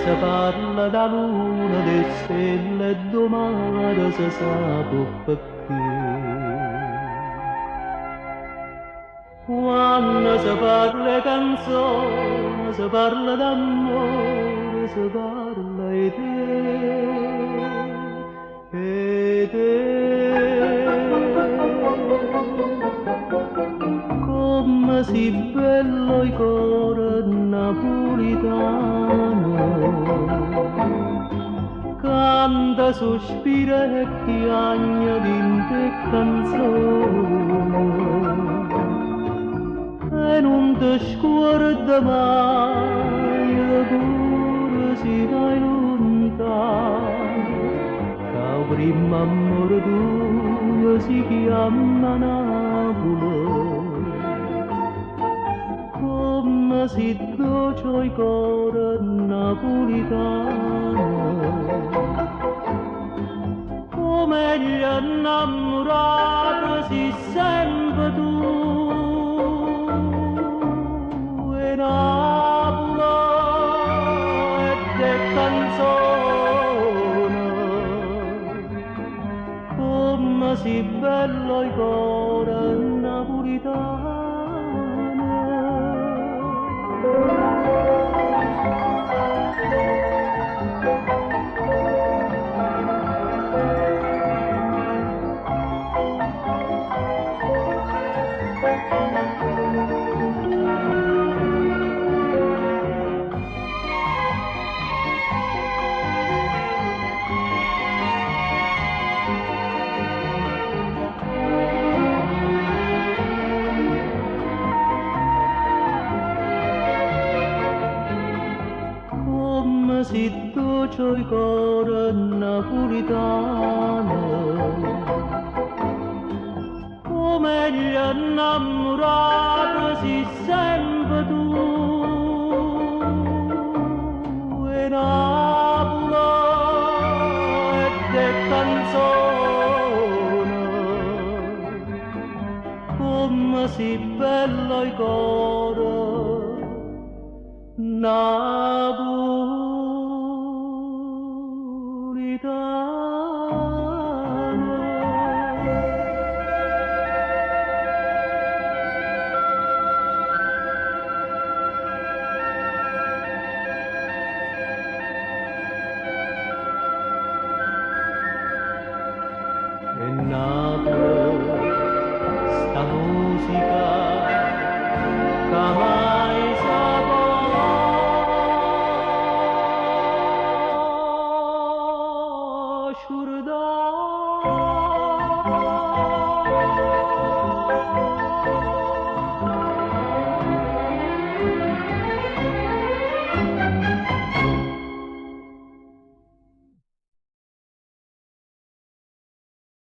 se parla da luna, de stelle e domani se sa perché. Quando si parla canzone, si parla d'amore, si parla di te, e te. Come si bello il cuore napolitano, canta, sospira e piagna di te canzone. E non ti scorda mai, pure si vai lontano, che il primo amore tuo si chiama Napoli. Come si dolce il cuore napolitano, come gli innamorati si sempre tu. Napoli e de canzone, come si bello il cuore napolitano. Si dolce il cuore napolitano, come gli innamorati si sempre tu. E Napoli e de canzone, come si bello il cuore e Napoli, sta musica che mai saprò